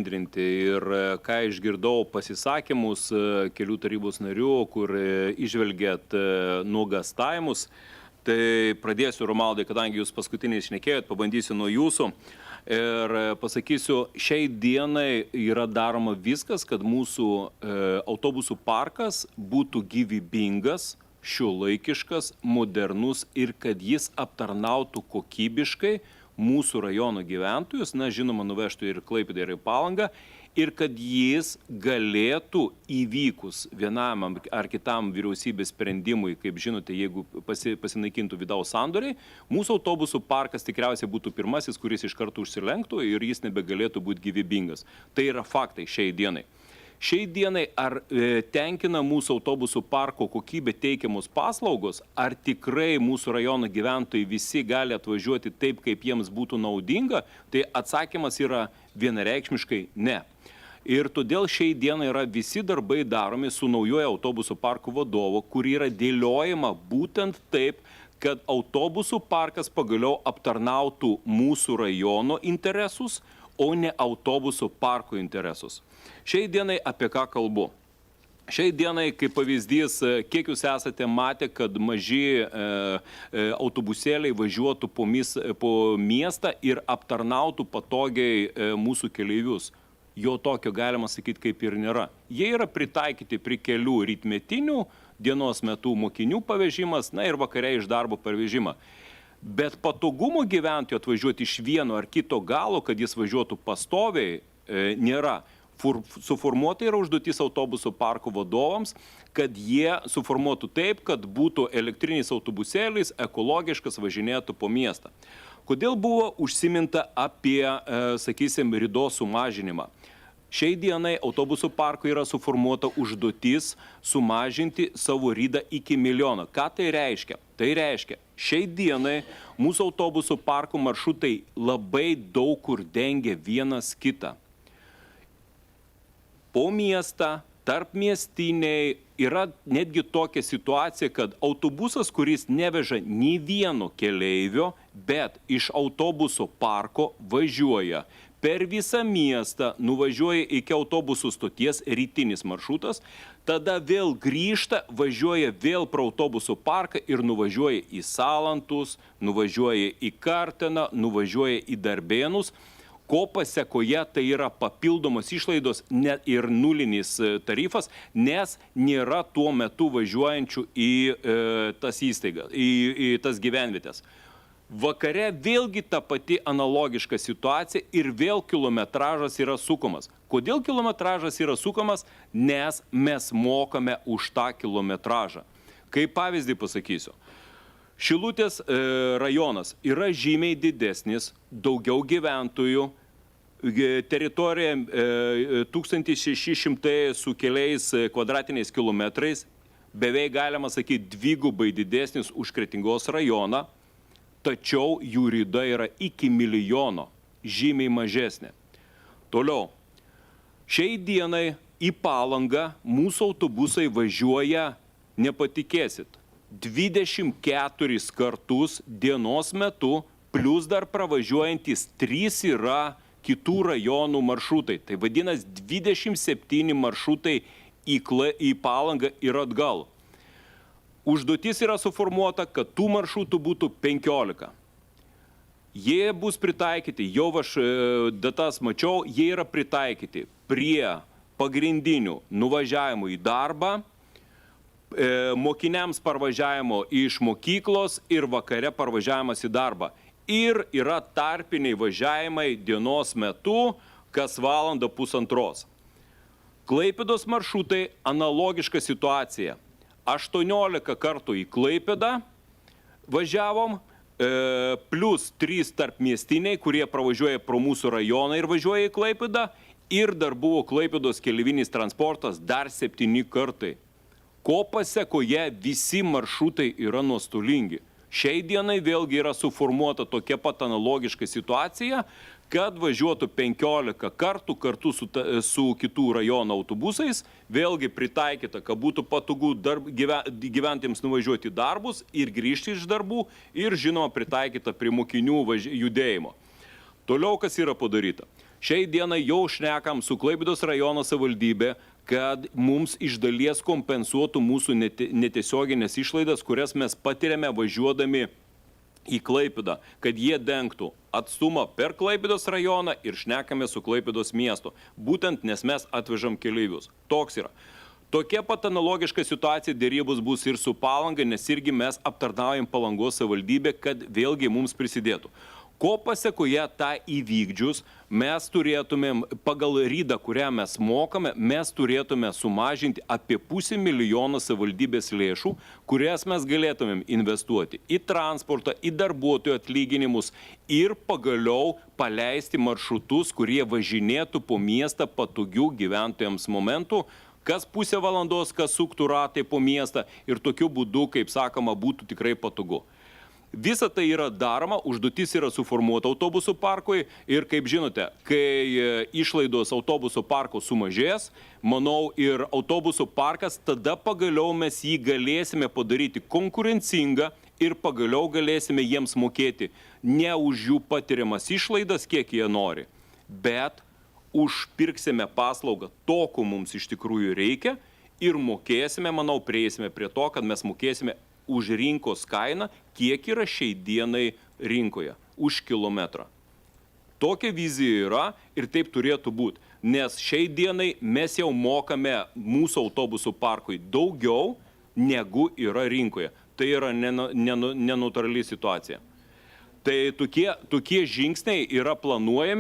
Ir ką išgirdau pasisakymus kelių tarybos narių, kur išvelgėt nuogastavimus, tai pradėsiu, Romaldai, kadangi jūs paskutiniai šnekėjot, pabandysiu nuo jūsų ir pasakysiu, šiai dienai yra daroma viskas, kad mūsų autobusų parkas būtų gyvybingas, šiuolaikiškas, modernus ir kad jis aptarnautų kokybiškai mūsų rajono gyventojus, na, žinoma, nuvežtų ir Klaipėdą, ir į Palangą, ir kad jis galėtų įvykus vienam ar kitam vyriausybės sprendimui, kaip žinote, jeigu pasinaikintų vidaus sandoriai, mūsų autobusų parkas tikriausiai būtų pirmasis, kuris iš karto užsilenktų ir jis nebegalėtų būti gyvybingas. Tai yra faktai šiai dienai. Šiai dienai ar tenkina mūsų autobusų parko kokybė teikiamos paslaugos, ar tikrai mūsų rajono gyventojai visi gali atvažiuoti taip, kaip jiems būtų naudinga, tai atsakymas yra vienareikšmiškai ne. Ir todėl šiai dienai yra visi darbai daromi su naujoje autobusų parko vadovo, kur yra dėliojama būtent taip, kad autobusų parkas pagaliau aptarnautų mūsų rajono interesus, o ne autobusų parko interesus. Šiai dienai apie ką kalbu? Šiai dienai, kaip pavyzdys, kiek jūs esate matę, kad maži autobusėliai važiuotų po miestą ir aptarnautų patogiai mūsų keleivius. Jo tokio galima sakyti kaip ir nėra. Jie yra pritaikyti prie kelių rytmetinių, dienos metu mokinių pavežimas, na ir vakare iš darbo pavežimą. Bet patogumo gyventojų atvažiuoti iš vieno ar kito galo, kad jis važiuotų pastoviai, nėra. Suformuota yra užduotis autobusų parko vadovams, kad jie suformuotų taip, kad būtų elektrinis autobusėlis, ekologiškas, važinėtų po miestą. Kodėl buvo užsiminta apie, sakysim, ridos sumažinimą? Šiai dienai autobusų parko yra suformuota užduotis sumažinti savo ridą iki 1 milijono. Ką tai reiškia? Tai reiškia, šiai dienai mūsų autobusų parko maršrutai labai daug kur dengia vienas kitą. Po miestą, tarp miestiniai yra netgi tokia situacija, kad autobusas, kuris neveža nei vieno keleivio, bet iš autobuso parko važiuoja per visą miestą, nuvažiuoja iki autobusų stoties rytinis maršrutas, tada vėl grįžta, važiuoja vėl pro autobusų parką ir nuvažiuoja į Salantus, nuvažiuoja į Karteną, nuvažiuoja į Darbėnus, ko pasekoje tai yra papildomos išlaidos ir nulinis tarifas, nes nėra tuo metu važiuojančių į tas įstaigas, į tas gyvenvietės. Vakare vėlgi ta pati analogiška situacija ir vėl kilometražas yra sukamas. Kodėl kilometražas yra sukamas? Nes mes mokame už tą kilometražą. Kaip pavyzdį pasakysiu. Šilutės rajonas yra žymiai didesnis, daugiau gyventojų, teritorija 1600 su keliais kvadratiniais kilometrais, beveik galima sakyti dvigubai didesnis už Kretingos rajoną, tačiau jų rida yra iki 1 milijono, žymiai mažesnė. Toliau, šiai dienai į Palangą mūsų autobusai važiuoja, nepatikėsit, 24 kartus dienos metu, plus dar pravažiuojantis 3 yra kitų rajonų maršrutai. Tai vadinasi 27 maršrutai į Palangą ir atgal. Užduotis yra suformuota, kad tų maršrutų būtų 15. Jie bus pritaikyti, jau aš datas mačiau, jie yra pritaikyti prie pagrindinių nuvažiavimų į darbą, mokiniams parvažiavimo iš mokyklos ir vakare parvažiavimas į darbą. Ir yra tarpiniai važiavimai dienos metu, kas valandą pusantros. Klaipėdos maršrutai analogiška situacija. 18 kartų į Klaipėdą važiavom, plus 3 tarpmiestiniai, kurie pravažiuoja pro mūsų rajoną ir važiuoja į Klaipėdą, ir dar buvo Klaipėdos keleivinis transportas dar 7 kartai. Ko pasekoje visi maršrutai yra nuostolingi. Šiai dienai vėlgi yra suformuota tokia pat analogiška situacija, kad važiuotų 15 kartu su kitų rajono autobusais, vėlgi pritaikyta, kad būtų patogu gyventiems nuvažiuoti darbus ir grįžti iš darbų ir, žinoma, pritaikyta prie mokinių judėjimo. Toliau, kas yra padaryta. Šiai dienai jau šnekam su Klaipėdos rajono savivaldybė, kad mums iš dalies kompensuotų mūsų netiesioginės išlaidas, kurias mes patiriame važiuodami į Klaipėdą, kad jie dengtų atstumą per Klaipėdos rajoną ir šnekame su Klaipėdos miestu. Būtent nes mes atvežam keleivius. Toks yra. Tokia pat analogiška situacija dėrybos bus ir su Palanga, nes irgi mes aptarnaujam Palangos savivaldybę, kad vėlgi mums prisidėtų. Ko pasekoje tą įvykdžius, mes turėtumėm, pagal rydą, kurią mes mokame, mes turėtume sumažinti apie 500 000 savivaldybės lėšų, kurias mes galėtumėm investuoti į transportą, į darbuotojų atlyginimus ir pagaliau paleisti maršrutus, kurie važinėtų po miestą patogių gyventojams momentų, kas pusę valandos, kas suktų ratai po miestą ir tokiu būdu, kaip sakoma, būtų tikrai patogu. Visa tai yra daroma, užduotis yra suformuota autobusų parkui ir, kaip žinote, kai išlaidos autobusų parko sumažės, manau, ir autobusų parkas, tada pagaliau mes jį galėsime padaryti konkurencingą ir pagaliau galėsime jiems mokėti ne už jų patiriamas išlaidas, kiek jie nori, bet užpirksime paslaugą to, ko mums iš tikrųjų reikia ir mokėsime, manau, prieisime prie to, kad mes mokėsime už rinkos kainą, kiek yra šiai dienai rinkoje, už kilometrą. Tokia vizija yra ir taip turėtų būti, nes šiai dienai mes jau mokame mūsų autobusų parkui daugiau, negu yra rinkoje. Tai yra neneutrali situacija. Tai tokie žingsniai yra planuojami